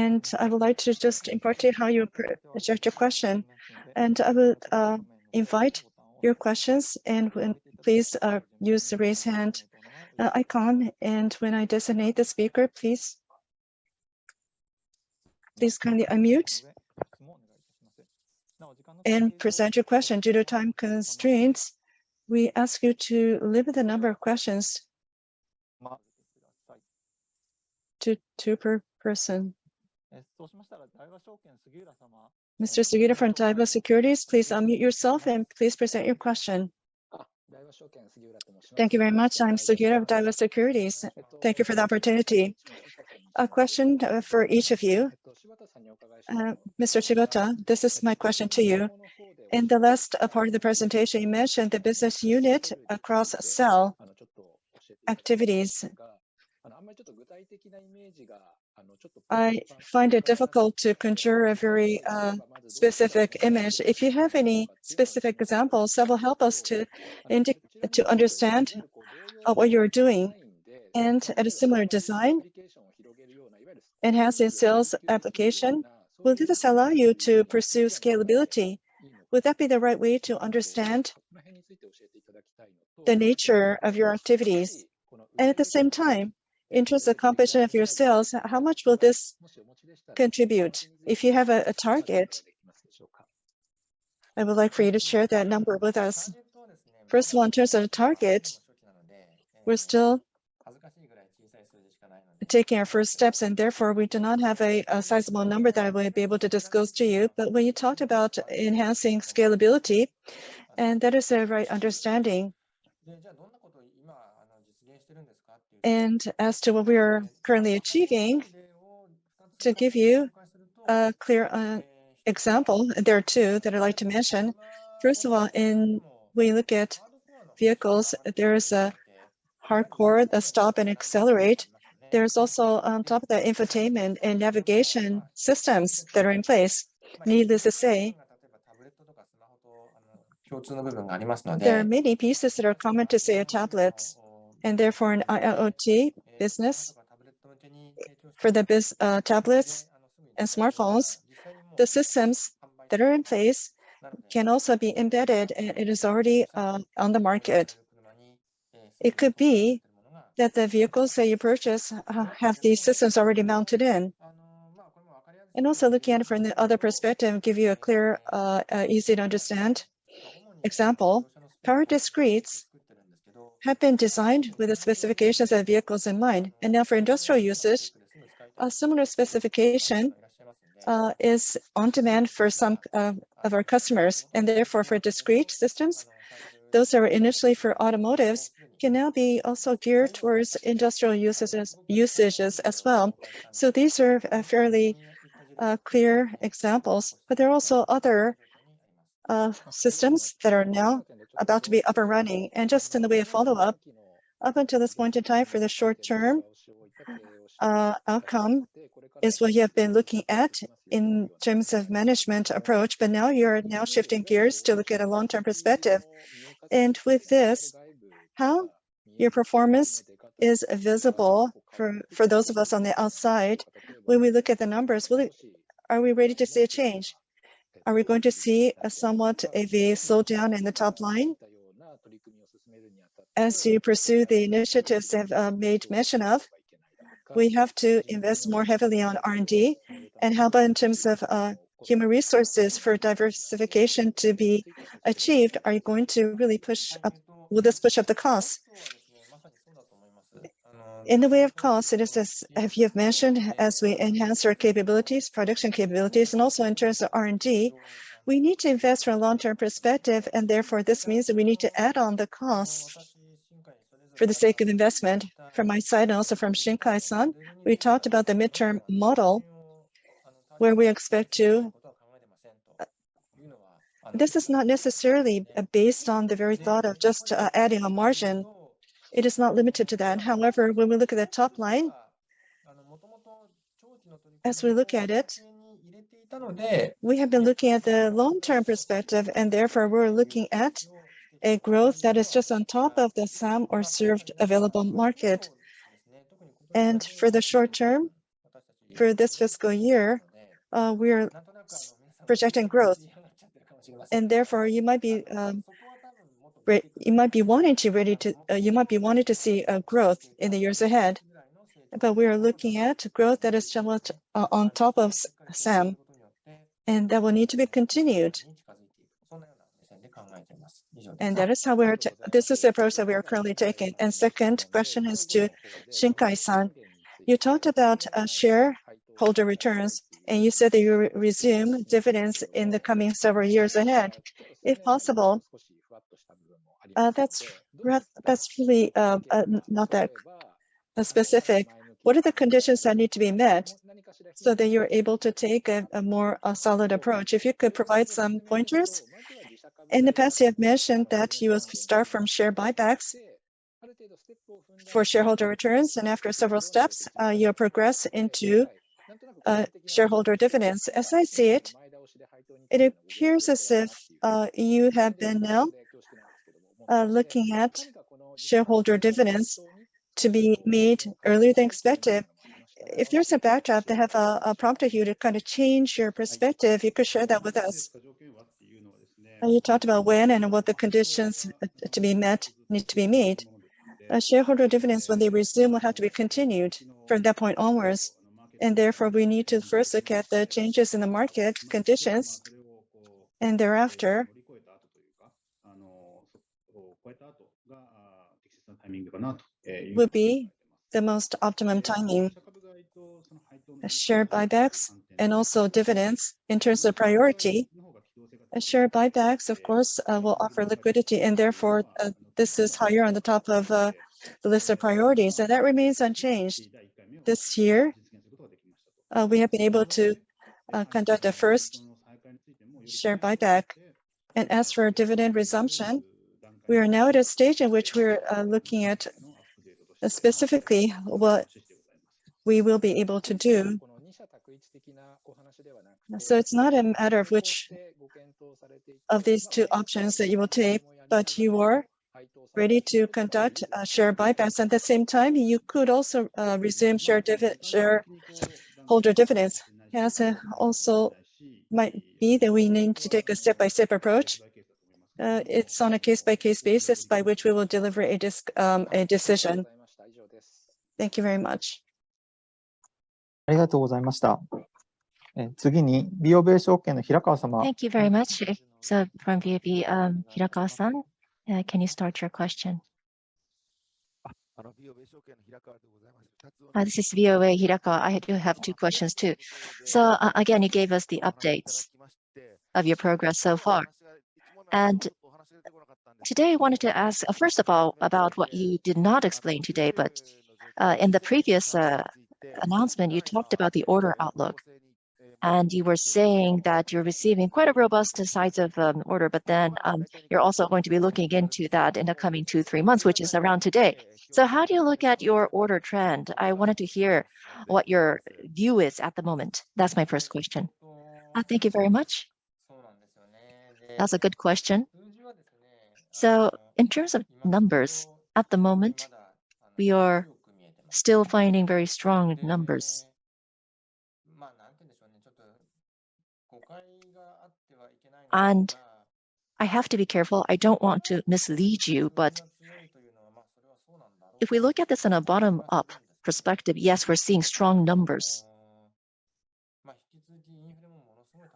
and I would like to just impart to you how you project your question. And I will invite your questions, and please use the raise hand icon. And when I designate the speaker, please kindly unmute and present your question. Due to time constraints, we ask you to limit the number of questions to 2 per person. Mr. Sugiura from Daiwa Securities, please unmute yourself and please present your question. Thank you very much. I'm Sugiura of Daiwa Securities. Thank you for the opportunity. A question for each of you. Mr. Shibata, this is my question to you. In the last part of the presentation, you mentioned the business unit across cell activities. I find it difficult to conjure a very specific image. If you have any specific examples, that will help us to understand what you're doing. And at a similar design, enhancing sales application, will this allow you to pursue scalability? Would that be the right way to understand the nature of your activities? And at the same time, in terms of composition of your sales, how much will this contribute? If you have a target, I would like for you to share that number with us. First of all, in terms of the target, we're still taking our first steps, and therefore we do not have a sizable number that I will be able to disclose to you. But when you talked about enhancing scalability, and that is the right understanding. And as to what we are currently achieving, to give you a clear example, there are two that I'd like to mention. First of all, when you look at vehicles, there is a hardcore, the stop and accelerate. There's also on top of that infotainment and navigation systems that are in place. Needless to say, there are many pieces that are common to, say, a tablet, and therefore an IoT business for the tablets and smartphones. The systems that are in place can also be embedded, and it is already on the market. It could be that the vehicles that you purchase have these systems already mounted in. And also looking at it from the other perspective, give you a clear, easy to understand example. Power discretes have been designed with the specifications of vehicles in mind. And now for industrial usage, a similar specification is on demand for some of our customers. And therefore for discrete systems, those that were initially for automotives can now be also geared towards industrial usages as well. So these are fairly clear examples, but there are also other systems that are now about to be up and running. And just in the way of follow-up, up until this point in time for the short-term outcome is what you have been looking at in terms of management approach, but now you're shifting gears to look at a long-term perspective. And with this, how your performance is visible for those of us on the outside, when we look at the numbers, are we ready to see a change? Are we going to see somewhat of a slowdown in the top line? As you pursue the initiatives I've made mention of, we have to invest more heavily on R&D. And how about in terms of human resources for diversification to be achieved? Are you going to really push up? Will this push up the costs? In the way of costs, it is as you have mentioned, as we enhance our capabilities, production capabilities, and also in terms of R&D, we need to invest from a long-term perspective, and therefore this means that we need to add on the costs for the sake of investment. From my side and also from Shinkai-san, we talked about the midterm model where we expect to. This is not necessarily based on the very thought of just adding a margin. It is not limited to that. However, when we look at the top line, as we look at it, we have been looking at the long-term perspective, and therefore we're looking at a growth that is just on top of the SAM or served available market. And for the short term, for this fiscal year, we are projecting growth, and therefore you might be wanting to see growth in the years ahead. But we are looking at growth that is somewhat on top of SAM, and that will need to be continued. And that is how this is the approach that we are currently taking. And second question is to Shinkai-san. You talked about shareholder returns, and you said that you resume dividends in the coming several years ahead. If possible, that's really not that specific. What are the conditions that need to be met so that you're able to take a more solid approach? If you could provide some pointers. In the past, you have mentioned that you will start from share buybacks for shareholder returns, and after several steps, you'll progress into shareholder dividends. As I see it, it appears as if you have been now looking at shareholder dividends to be made earlier than expected. If there's a backdrop that have prompted you to kind of change your perspective, you could share that with us. You talked about when and what the conditions to be met need to be made. Shareholder dividends, when they resume, will have to be continued from that point onwards. And therefore, we need to first look at the changes in the market conditions, and thereafter, would be the most optimum timing. Share buybacks and also dividends in terms of priority. Share buybacks, of course, will offer liquidity, and therefore this is higher on the top of the list of priorities, and that remains unchanged. This year, we have been able to conduct the first share buyback. And as for dividend resumption, we are now at a stage in which we're looking at specifically what we will be able to do. So it's not a matter of which of these two options that you will take, but you are ready to conduct share buybacks. At the same time, you could also resume shareholder dividends. As also might be that we need to take a step-by-step approach. It's on a case-by-case basis by which we will deliver a decision. Thank you very much. ありがとうございました。次に、BofA証券の平川様。Thank you very much. So from BofA, Hirakawa-san, can you start your question? This is BofA Hirakawa. I do have two questions too. So again, you gave us the updates of your progress so far. And today I wanted to ask, first of all, about what you did not explain today, but in the previous announcement, you talked about the order outlook. And you were saying that you're receiving quite a robust size of order, but then you're also going to be looking into that in the coming 2-3 months, which is around today. So how do you look at your order trend? I wanted to hear what your view is at the moment. That's my first question. Thank you very much. That's a good question. So in terms of numbers, at the moment, we are still finding very strong numbers. And I have to be careful. I don't want to mislead you, but if we look at this in a bottom-up perspective, yes, we're seeing strong numbers.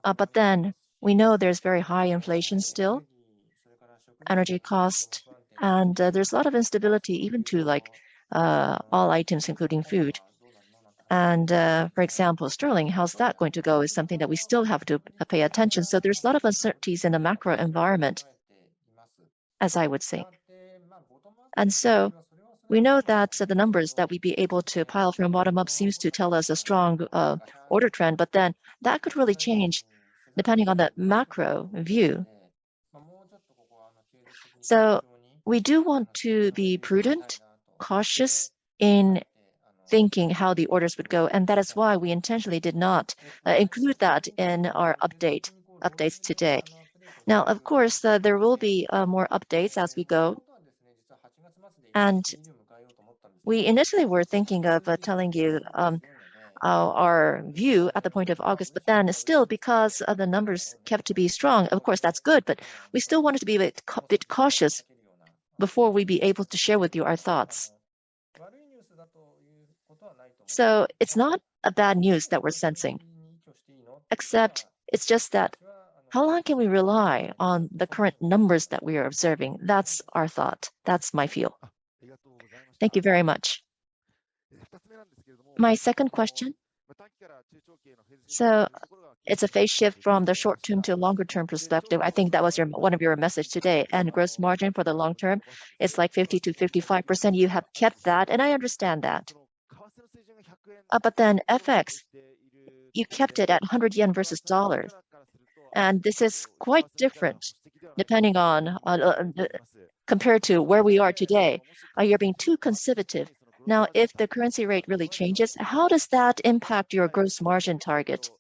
But then we know there's very high inflation still, energy cost, and there's a lot of instability even to like all items, including food. And for example, sterling, how's that going to go is something that we still have to pay attention. So there's a lot of uncertainties in the macro environment, as I would say. And so we know that the numbers that we'd be able to pile from bottom up seems to tell us a strong order trend, but then that could really change depending on the macro view. So we do want to be prudent, cautious in thinking how the orders would go, and that is why we intentionally did not include that in our updates today. Now, of course, there will be more updates as we go, and we initially were thinking of telling you our view at the point of August, but then still because the numbers kept to be strong, of course, that's good, but we still wanted to be a bit cautious before we be able to share with you our thoughts. So it's not a bad news that we're sensing, except it's just that how long can we rely on the current numbers that we are observing? That's our thought. That's my feel. Thank you very much. My second question. So it's a phase shift from the short-term to longer-term perspective. I think that was one of your message today. And gross margin for the long term is like 50 to 55%. You have kept that, and I understand that. But then FX, you kept it at 100 yen versus dollar. And this is quite different depending on compared to where we are today. You're being too conservative. Now, if the currency rate really changes, how does that impact your gross margin target?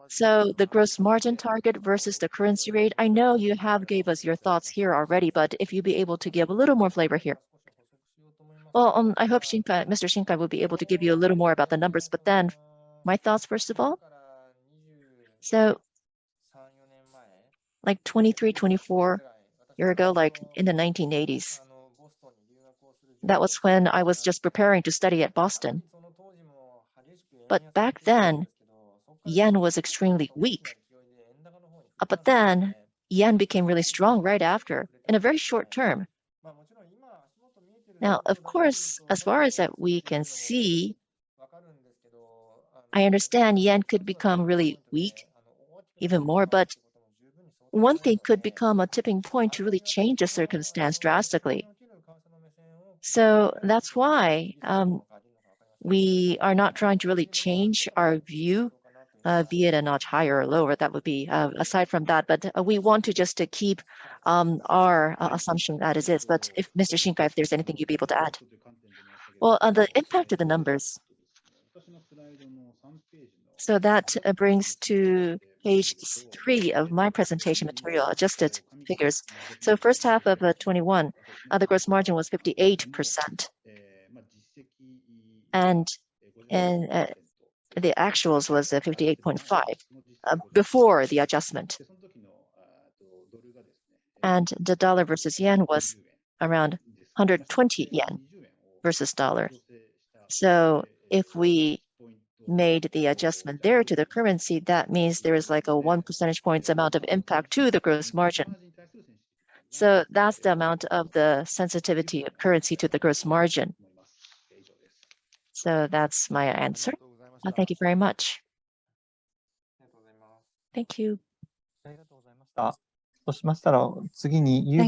So the gross margin target versus the currency rate, I know you have gave us your thoughts here already, but if you be able to give a little more flavor here. Well, I hope Mr. Shinkai will be able to give you a little more about the numbers, but then my thoughts, first of all. So like 23, 24 years ago, like in the 1980s, that was when I was just preparing to study at Boston. But back then, yen was extremely weak. But then yen became really strong right after in a very short term. Now, of course, as far as that we can see, I understand yen could become really weak even more, but one thing could become a tipping point to really change a circumstance drastically. So that's why we are not trying to really change our view, be it a notch higher or lower. That would be aside from that. But we want to just to keep our assumption that it is. But if Mr. Shinkai, if there's anything you'd be able to add. Well, the impact of the numbers. So that brings to page 3 of my presentation material, adjusted figures. So first half of 21, the gross margin was 58%. And the actuals was 58.5 before the adjustment. And the dollar versus yen was around 120 yen versus dollar. So if we made the adjustment there to the currency, that means there is like a 1 percentage points amount of impact to the gross margin. So that's the amount of the sensitivity of currency to the gross margin. So that's my answer. Thank you very much. Thank you. Thank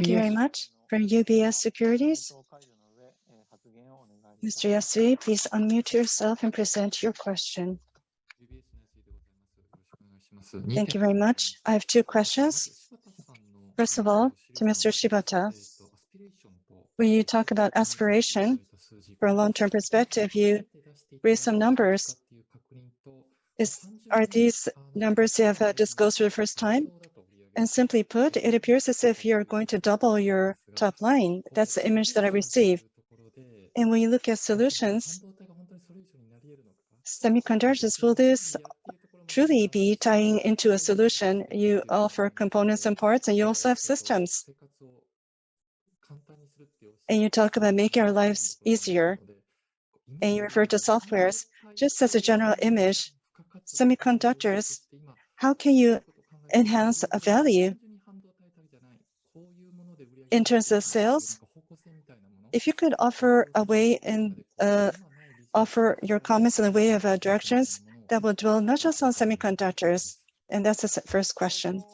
you very much. From UBS Securities, Mr. Yasui, please unmute yourself and present your question. Thank you very much. I have 2 questions. First of all, to Mr. Shibata, when you talk about aspiration for a long-term perspective, you raise some numbers. Are these numbers you have disclosed for the first time? And simply put, it appears as if you're going to double your top line. That's the image that I receive. And when you look at solutions, semiconductors, will this truly be tying into a solution? You offer components and parts, and you also have systems. And you talk about making our lives easier, and you refer to softwares. Just as a general image, semiconductors, how can you enhance a value in terms of sales? If you could offer a way and offer your comments in the way of directions that will dwell not just on semiconductors, and that's the first question.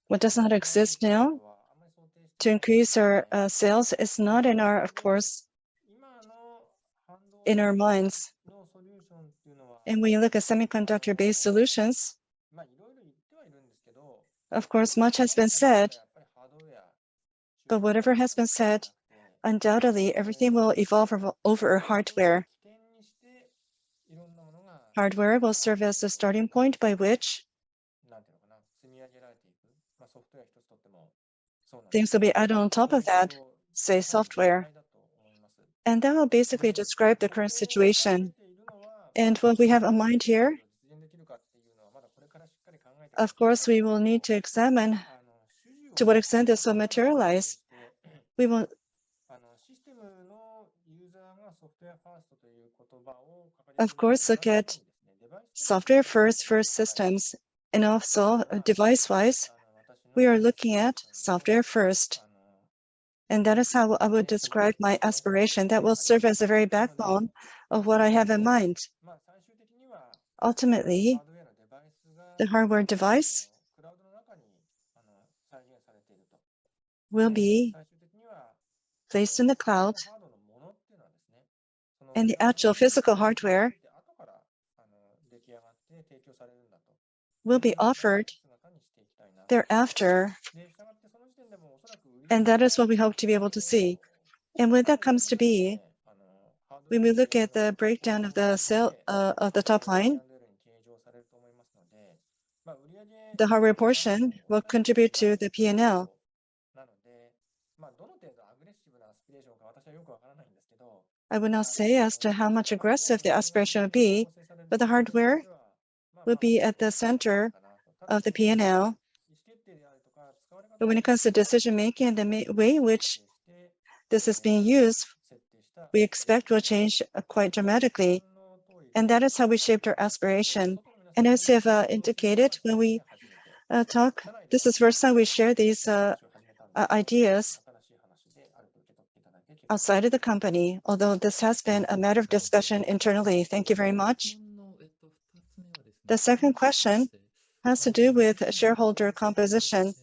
What does not exist now to increase our sales is not in our, of course, in our minds. And when you look at semiconductor-based solutions, of course, much has been said, but whatever has been said, undoubtedly, everything will evolve over hardware. Hardware will serve as the starting point by which things will be added on top of that, say software. And that will basically describe the current situation. And what we have in mind here, of course, we will need to examine to what extent this will materialize. We will of course look at software first systems, and also device-wise, we are looking at software first. And that is how I would describe my aspiration. That will serve as a very backbone of what I have in mind. Ultimately, the hardware device will be placed in the cloud, and the actual physical hardware will be offered thereafter. And that is what we hope to be able to see. And when that comes to be, when we look at the breakdown of the top line, the hardware portion will contribute to the P&L. I would not say as to how much aggressive the aspiration will be, but the hardware will be at the center of the P&L. But when it comes to decision making and the way in which this is being used, we expect will change quite dramatically. And that is how we shaped our aspiration. And as you have indicated, when we talk, this is the first time we share these ideas outside of the company, although this has been a matter of discussion internally. Thank you very much. The second question has to do with shareholder composition.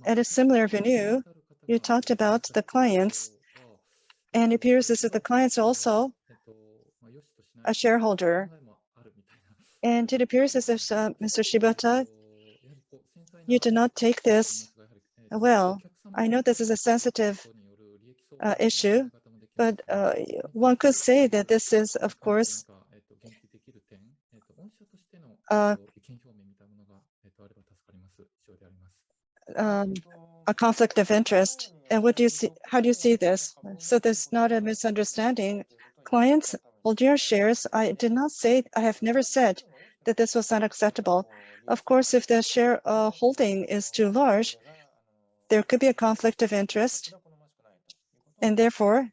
At a similar venue, you talked about the clients, and it appears as if the clients are also a shareholder. And it appears as if, Mr. Shibata, you did not take this well. I know this is a sensitive issue, but one could say that this is, of course, a conflict of interest. And what do you see? How do you see this? So there's not a misunderstanding. Clients hold your shares. I did not say, I have never said that this was unacceptable. Of course, if the share holding is too large, there could be a conflict of interest. And therefore,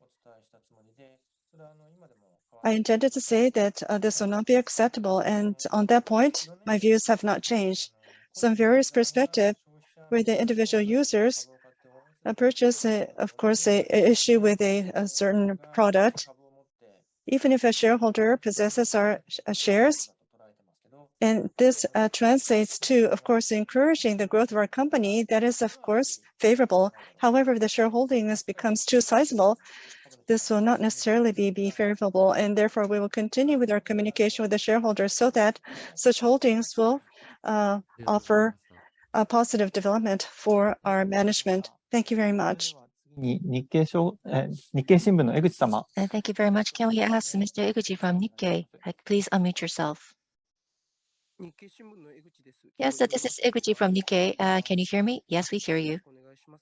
I intended to say that this will not be acceptable. And on that point, my views have not changed. Some various perspectives where the individual users purchase, of course, a issue with a certain product. Even if a shareholder possesses our shares, and this translates to, of course, encouraging the growth of our company, that is, of course, favorable. However, if the shareholding becomes too sizable, this will not necessarily be favorable, and therefore we will continue with our communication with the shareholders so that such holdings will offer a positive development for our management. Thank you very much. Thank you very much. Can we ask Mr. Eguchi from Nikkei? Please unmute yourself. Yes, this is Eguchi from Nikkei. Can you hear me? Yes, we hear you.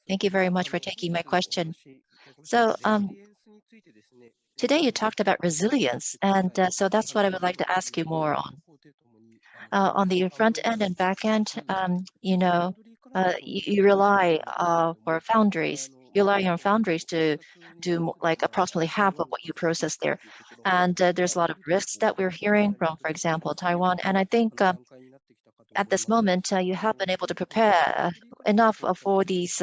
Thank you very much for taking my question. So today you talked about resilience, and so that's what I would like to ask you more on. On the front end and back end, you rely for foundries. You rely on foundries to do like approximately half of what you process there. And there's a lot of risks that we're hearing from, for example, Taiwan. And I think at this moment, you have been able to prepare enough for these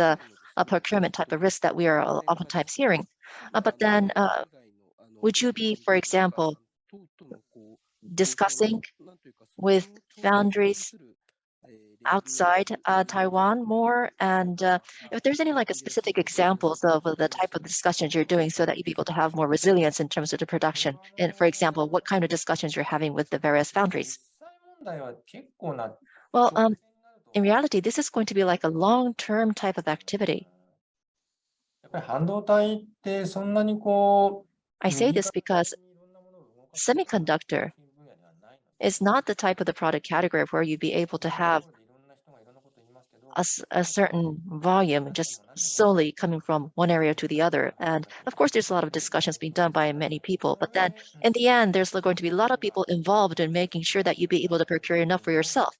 procurement type of risks that we are oftentimes hearing. But then would you be, for example, discussing with foundries outside Taiwan more? And if there's any like specific examples of the type of discussions you're doing so that you'd be able to have more resilience in terms of the production. And for example, what kind of discussions you're having with the various foundries? Well, in reality, this is going to be like a long-term type of activity. I say this because semiconductor is not the type of the product category where you'd be able to have a certain volume just solely coming from one area to the other. And of course, there's a lot of discussions being done by many people. But then in the end, there's going to be a lot of people involved in making sure that you be able to procure enough for yourself.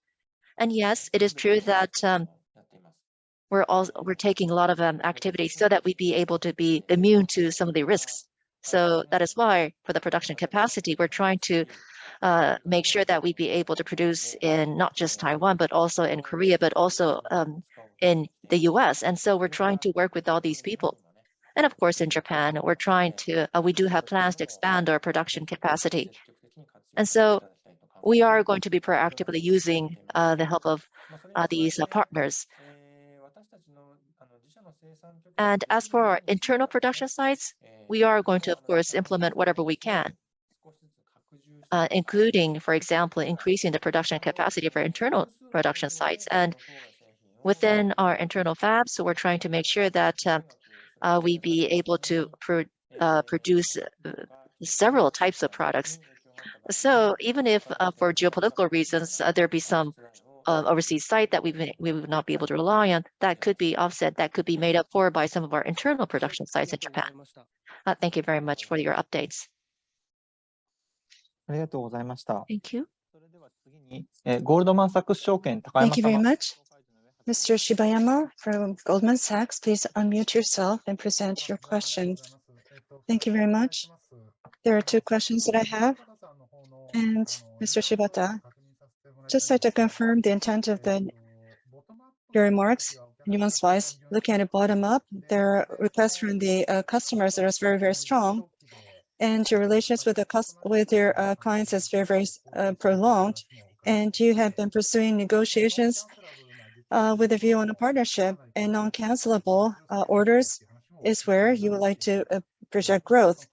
And yes, it is true that we're taking a lot of activities so that we be able to be immune to some of the risks. So that is why for the production capacity, we're trying to make sure that we be able to produce in not just Taiwan, but also in Korea, but also in the US. And so we're trying to work with all these people. And of course, in Japan, we're trying to, we do have plans to expand our production capacity. And so we are going to be proactively using the help of these partners. And as for our internal production sites, we are going to, of course, implement whatever we can, including, for example, increasing the production capacity of our internal production sites. And within our internal fabs, so we're trying to make sure that we be able to produce several types of products. So even if for geopolitical reasons, there be some overseas site that we would not be able to rely on, that could be offset, that could be made up for by some of our internal production sites in Japan. Thank you very much for your updates. ありがとうございました。 Thank you. それでは次に、ゴールドマンサックス証券高 Thank 山 you very 様。 much. Mr. Shibayama from Goldman Sachs, please unmute yourself and present your question. Thank you very much. There are two questions that I have. And Mr. Shibata, just like to confirm the intent of your remarks in one slice, looking at it bottom up, there are requests from the customers that are very, very strong. And your relations with your clients is very, very prolonged. And you have been pursuing negotiations with a view on a partnership, and non-cancelable orders is where you would like to project growth.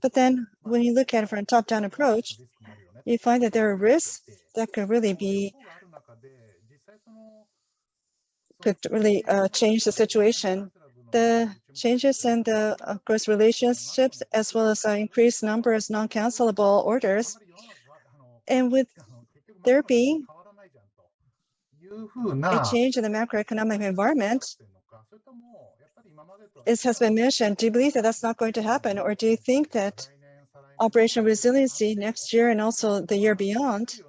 But then when you look at it from a top-down approach, you find that there are risks that could really change the situation. The changes in the, of course, relationships, as well as increased numbers non-cancelable orders, and with there being a change in the macroeconomic environment, as has been mentioned, do you believe that that's not going to happen, or do you think that operational resiliency next year and also the year beyond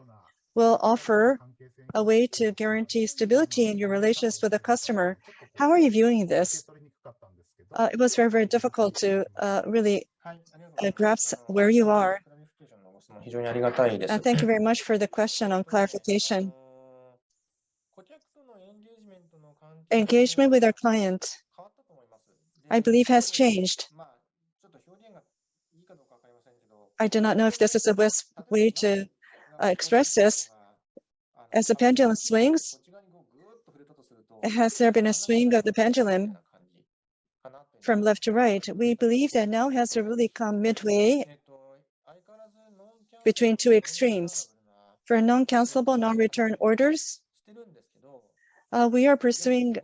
will offer a way to guarantee stability in your relations with the customer? How are you viewing this? It was very, very difficult to really grasp where you are. Thank you very much for the question on clarification. Engagement with our client, I believe, has changed. I do not know if this is the best way to express this. As the pendulum swings, has there been a swing of the pendulum from left to right? We believe that now has to really come midway between two extremes. For non-cancelable, non-return orders, we are pursuing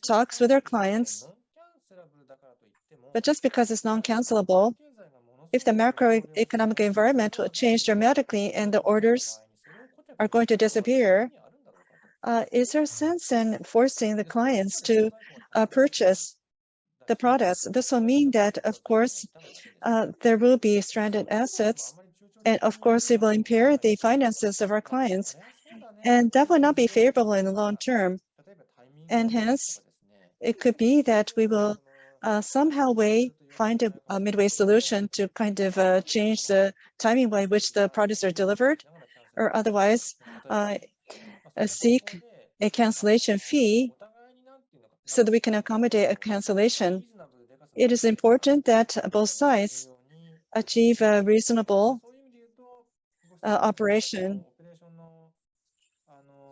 talks with our clients, but just because it's non-cancelable, if the macroeconomic environment will change dramatically and the orders are going to disappear, is there a sense in forcing the clients to purchase the products? This will mean that, of course, there will be stranded assets, and of course, it will impair the finances of our clients, and that will not be favorable in the long term. And hence, it could be that we will somehow find a midway solution to kind of change the timing by which the products are delivered, or otherwise seek a cancellation fee so that we can accommodate a cancellation. It is important that both sides achieve a reasonable operation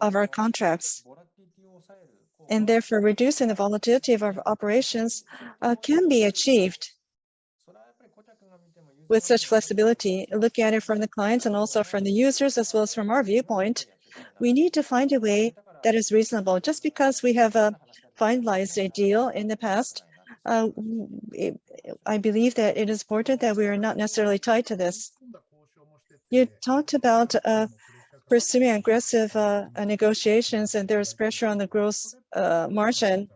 of our contracts, and therefore reducing the volatility of our operations can be achieved with such flexibility. Looking at it from the clients and also from the users, as well as from our viewpoint, we need to find a way that is reasonable. Just because we have finalized a deal in the past, I believe that it is important that we are not necessarily tied to this. You talked about pursuing aggressive negotiations and there's pressure on the gross margin.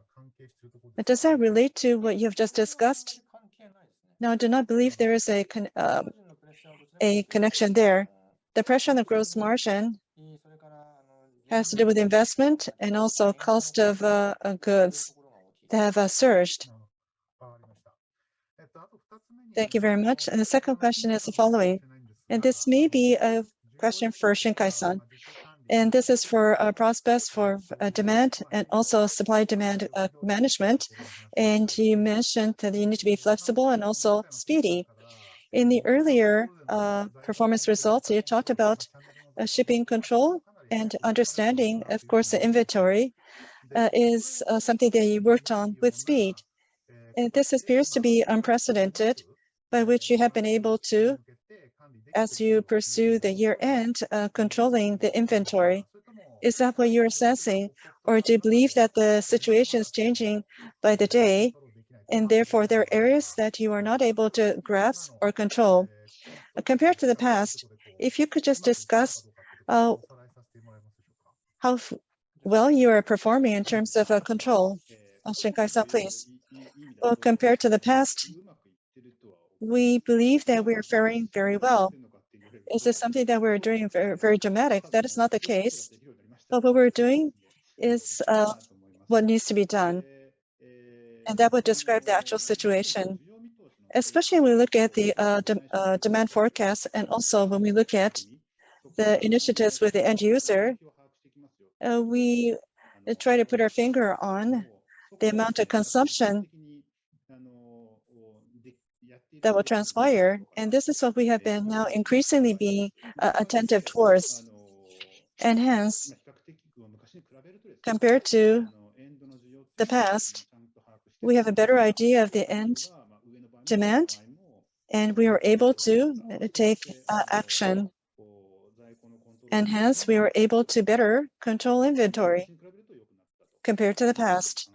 Does that relate to what you've just discussed? No, I do not believe there is a connection there. The pressure on the gross margin has to do with investment and also cost of goods that have surged. Thank you very much. And the second question is the following, and this may be a question for Shinkai-san. And this is for prospects for demand and also supply-demand management. And you mentioned that you need to be flexible and also speedy. In the earlier performance results, you talked about shipping control and understanding. Of course, the inventory is something that you worked on with speed. And this appears to be unprecedented, by which you have been able to, as you pursue the year-end, controlling the inventory. Is that what you're assessing? Or do you believe that the situation is changing by the day, and therefore there are areas that you are not able to grasp or control? Compared to the past, if you could just discuss how well you are performing in terms of control. Shinkai-san, please. Well, compared to the past, we believe that we are faring very well. Is this something that we're doing very, very dramatic? That is not the case. But what we're doing is what needs to be done. And that would describe the actual situation. Especially when we look at the demand forecast, and also when we look at the initiatives with the end user, we try to put our finger on the amount of consumption that will transpire. And this is what we have been now increasingly being attentive towards. And hence, compared to the past, we have a better idea of the end demand, and we are able to take action. And hence, we are able to better control inventory compared to the past.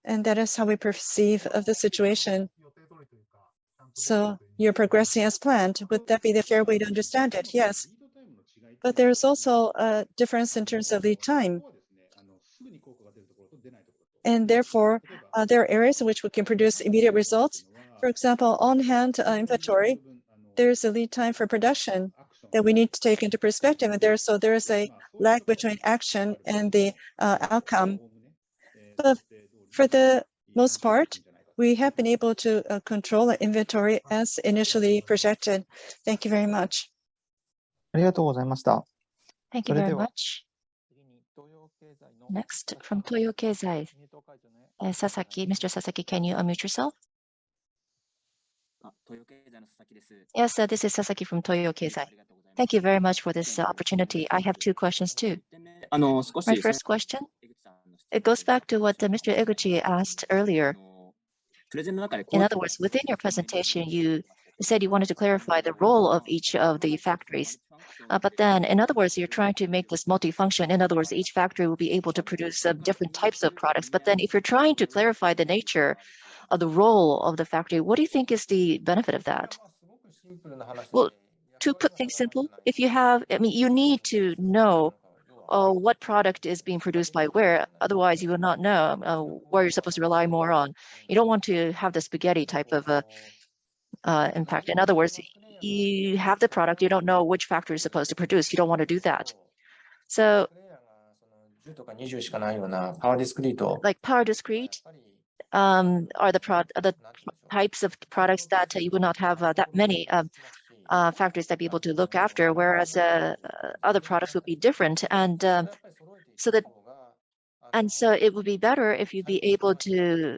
And that is how we perceive of the situation. So you're progressing as planned. Would that be the fair way to understand it? Yes. But there is also a difference in terms of lead time. And therefore, there are areas in which we can produce immediate results. For example, on-hand inventory, there's a lead time for production that we need to take into perspective. And there is a lag between action and the outcome. But for the most part, we have been able to control our inventory as initially projected. Thank you very much. ありがとうございました。 Thank you very much. Next, from Toyo Keizai, Sasaki. Mr. Sasaki, can you unmute yourself? Yes, this is Sasaki from Toyo Keizai. Thank you very much for this opportunity. I have two questions too. My first question, it goes back to what Mr. Eguchi asked earlier. In other words, within your presentation, you said you wanted to clarify the role of each of the factories. But then, in other words, you're trying to make this multifunction. In other words, each factory will be able to produce different types of products. But then if you're trying to clarify the nature of the role of the factory, what do you think is the benefit of that? Well, to put things simple, if you have, you need to know what product is being produced by where. Otherwise, you will not know where you're supposed to rely more on. You don't want to have the spaghetti type of impact. In other words, you have the product, you don't know which factory is supposed to produce. You don't want to do that. So, like power discrete are the types of products that you would not have that many factories that be able to look after, whereas other products would be different. And so it would be better if you'd be able to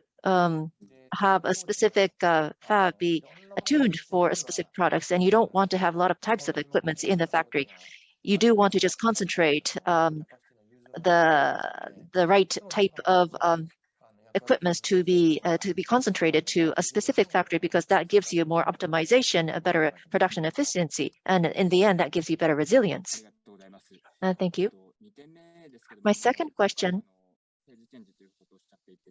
have a specific fab be attuned for specific products, and you don't want to have a lot of types of equipments in the factory. You do want to just concentrate the right type of equipments to be concentrated to a specific factory, because that gives you more optimization, a better production efficiency, and in the end, that gives you better resilience. Thank you. My second question.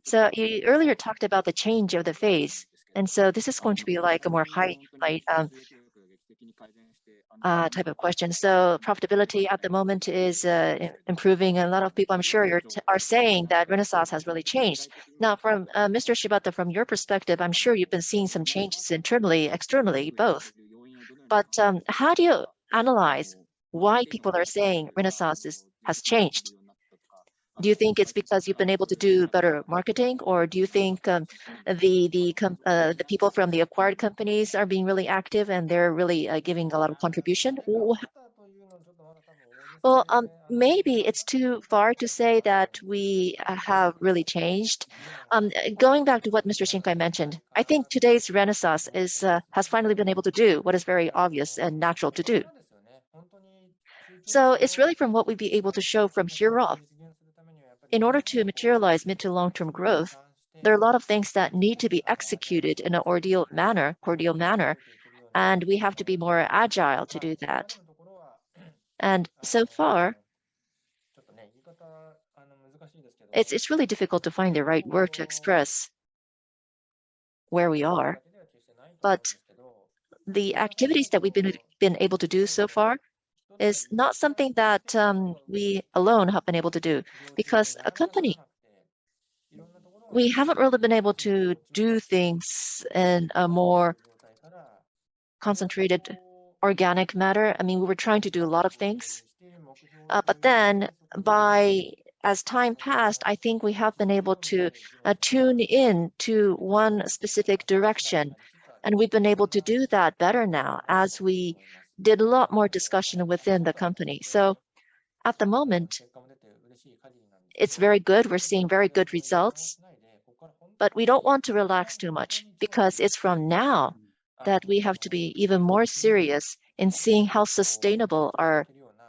So you earlier talked about the change of the phase, and so this is going to be like a more high type of question. So profitability at the moment is improving. A lot of people, I'm sure, are saying that Renesas has really changed. Now, from Mr. Shibata, from your perspective, I'm sure you've been seeing some changes internally, externally, both. But how do you analyze why people are saying Renesas has changed? Do you think it's because you've been able to do better marketing, or do you think the people from the acquired companies are being really active and they're really giving a lot of contribution? Well, maybe it's too far to say that we have really changed. Going back to what Mr. Shinkai mentioned, I think today's Renesas has finally been able to do what is very obvious and natural to do. So it's really from what we'd be able to show from here off. In order to materialize mid to long-term growth, there are a lot of things that need to be executed in an cordial manner, and we have to be more agile to do that. And so far, it's really difficult to find the right word to express where we are. But the activities that we've been able to do so far is not something that we alone have been able to do, because a company, we haven't really been able to do things in a more concentrated organic matter. I mean, we were trying to do a lot of things, but then as time passed, I think we have been able to tune in to one specific direction, and we've been able to do that better now as we did a lot more discussion within the company. So at the moment, it's very good. We're seeing very good results, but we don't want to relax too much, because it's from now that we have to be even more serious in seeing how sustainable our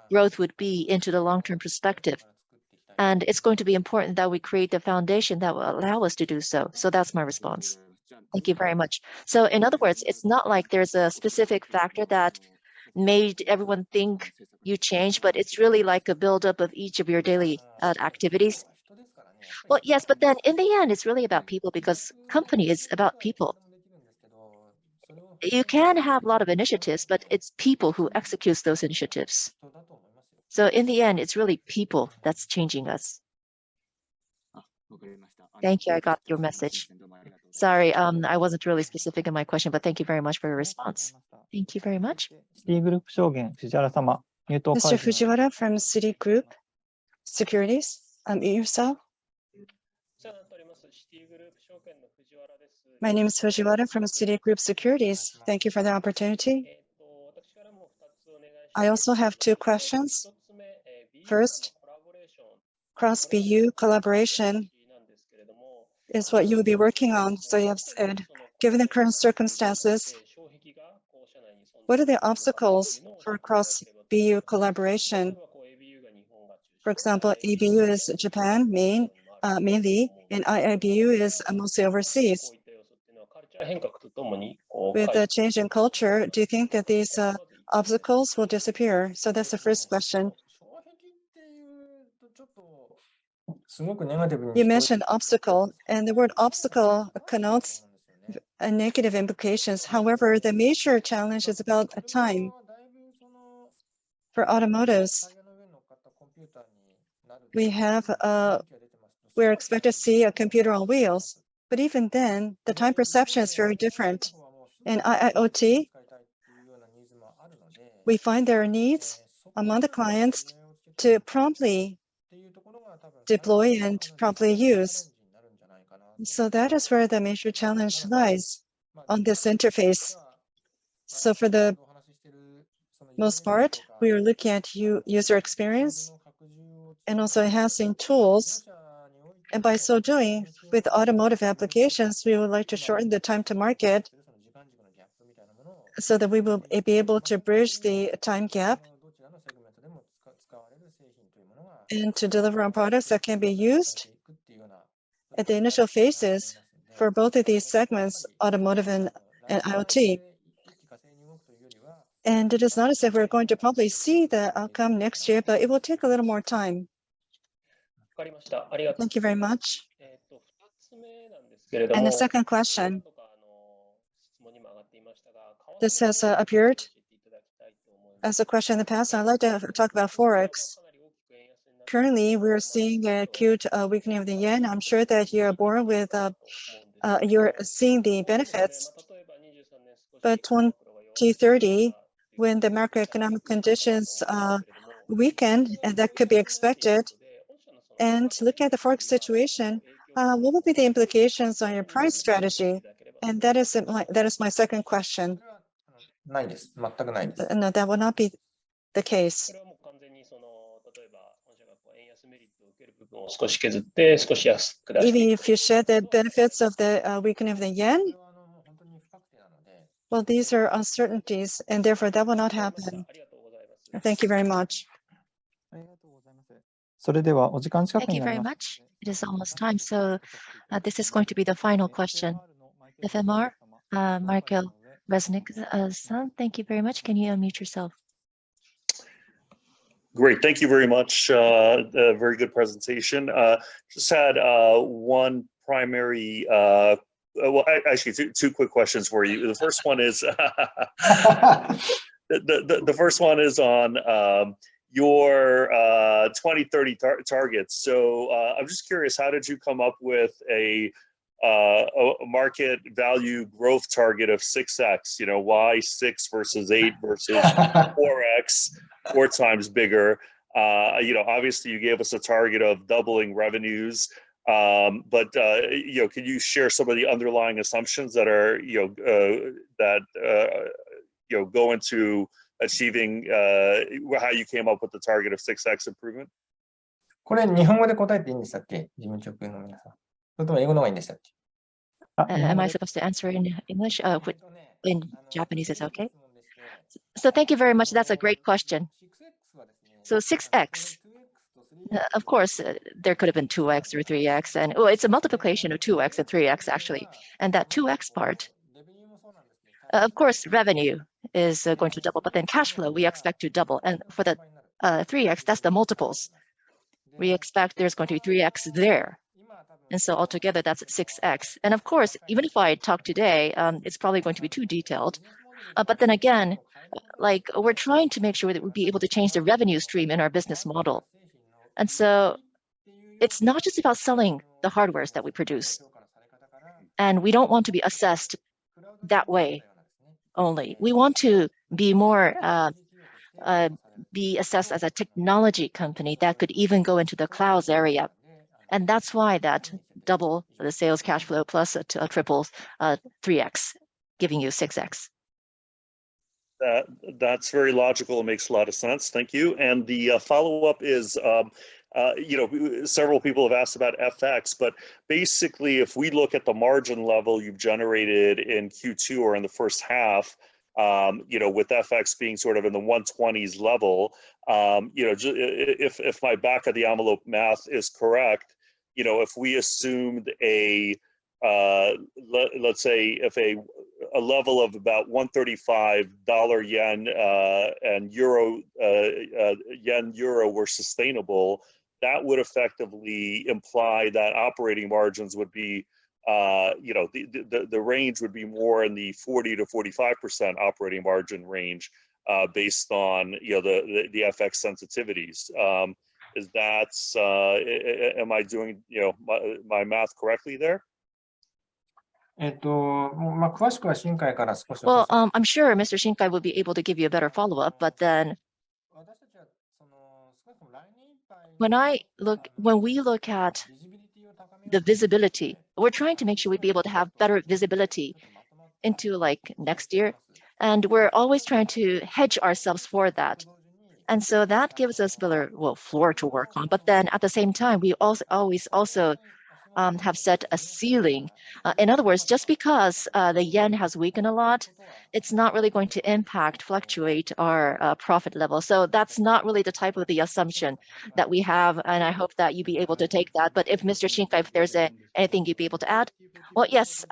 growth would be into the long-term perspective. And it's going to be important that we create the foundation that will allow us to do so. So that's my response. Thank you very much. So in other words, it's not like there's a specific factor that made everyone think you changed, but it's really like a buildup of each of your daily activities. Well, yes, but then in the end, it's really about people, because company is about people. You can have a lot of initiatives, but it's people who execute those initiatives. So in the end, it's really people that's changing us. Thank you. I got your message. Sorry, I wasn't really specific in my question, but thank you very much for your response. Thank you very much. Citigroup Mr. Fujiwara from Citigroup Securities, unmute yourself. My name is Fujiwara from Citigroup Securities. Thank you for the opportunity. I also have two questions. First, cross-BU collaboration is what you will be working on. So you have said, given the current circumstances, what are the obstacles for cross-BU collaboration? For example, ABU is Japan mainly, and IIBU is mostly overseas. With the change in culture, do you think that these obstacles will disappear? So that's the first question. You mentioned obstacle, and the word obstacle connotes negative implications. However, the major challenge is about time. For automotives, we're expected to see a computer on wheels, but even then, the time perception is very different. In IIoT, we find there are needs among the clients to promptly deploy and promptly use. So that is where the major challenge lies on this interface. So for the most part, we are looking at user experience and also enhancing tools. And by so doing, with automotive applications, we would like to shorten the time to market so that we will be able to bridge the time gap and to deliver on products that can be used at the initial phases for both of these segments, automotive and IoT. And it is not as if we're going to probably see the outcome next year, but it will take a little more time. Thank you very much. And the second question, this has appeared as a question in the past, I'd like to talk about Forex. Currently, we're seeing an acute weakening of the yen. I'm sure that you're born with, you're seeing the benefits. But 2030, when the macroeconomic conditions weaken, and that could be expected, and looking at the Forex situation, what will be the implications on your price strategy? And that is my second question. No, that will not be the case. Even if you share the benefits of the weakening of the yen, well, these are uncertainties, and therefore that will not happen. Thank you very much. Thank you very much. It is almost time, so this is going to be the final question. FMR, Marco Resnick-san, thank you very much. Can you unmute yourself? Great, thank you very much. A very good presentation. Just had one primary, well, actually two quick questions for you. The first one is the first one is on your 2030 targets. So I'm just curious, how did you come up with a market value growth target of 6x? You know, why 6 versus 8 versus 4x, 4 times bigger? You know, obviously you gave us a target of doubling revenues, but you know, can you share some of the underlying assumptions that are, you know, go into achieving how you came up with the target of 6x improvement? これ日本語で答えていいんでしたっけ、事務局の皆さん。それとも英語の方がいいんでしたっけ。Am I supposed to answer in English? In Japanese is okay. So thank you very much. That's a great question. So 6x, of course, there could have been 2x or 3x, and it's a multiplication of 2x and 3x actually. And that 2x part, of course, revenue is going to double, but then cash flow we expect to double. And for the 3x, that's the multiples. We expect there's going to be 3x there. And so altogether, that's 6x. And of course, even if I talk today, it's probably going to be too detailed. But then again, like we're trying to make sure that we'll be able to change the revenue stream in our business model. And so it's not just about selling the hardwares that we produce. And we don't want to be assessed that way only. We want to be more, be assessed as a technology company that could even go into the clouds area. And that's why that double the sales cash flow plus a triple 3x, giving you 6x. That's very logical. It makes a lot of sense. Thank you. And the follow-up is, you know, several people have asked about FX, but basically, if we look at the margin level you've generated in Q2 or in the first half, you know, with FX being sort of in the 120s level, you know, if my back of the envelope math is correct, you know, if we assumed a let's say if a level of about $135 yen and euro yen euro were sustainable, that would effectively imply that operating margins would be, you know, the range would be more in the 40 to 45% operating margin range, based on, you know, the FX sensitivities. Is that, am I doing, you know, my math correctly there? Well, I'm sure Mr. Shinkai will be able to give you a better follow-up, but then when we look at the visibility, we're trying to make sure we'd be able to have better visibility into like next year. And we're always trying to hedge ourselves for that. And so that gives us better, well, floor to work on. But then at the same time, we always have set a ceiling. In other words, just because the yen has weakened a lot, it's not really going to fluctuate our profit level. So that's not really the type of the assumption that we have. And I hope that you'd be able to take that. But if Mr. Shinkai, if there's anything you'd be able to add, well, yes,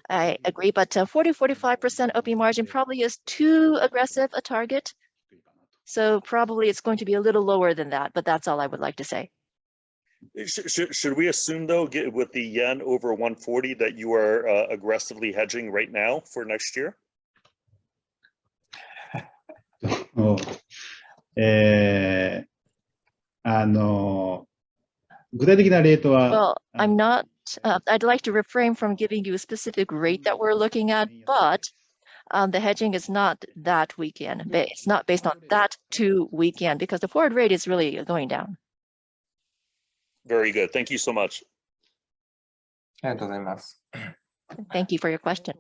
I agree. But 40-45% OP margin probably is too aggressive a target. So probably it's going to be a little lower than that, but that's all I would like to say. Should we assume, though, with the yen over 140, that you are aggressively hedging right now for next year? を、具体的なレートは、 Well, I'm not, I'd like to refrain from giving you a specific rate that we're looking at, but the hedging is not that weekend based. It's not based on that 2 weekend because the forward rate is really going down. Very good. Thank you so much. ありがとうございます。 Thank you for your question.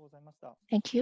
Thank you.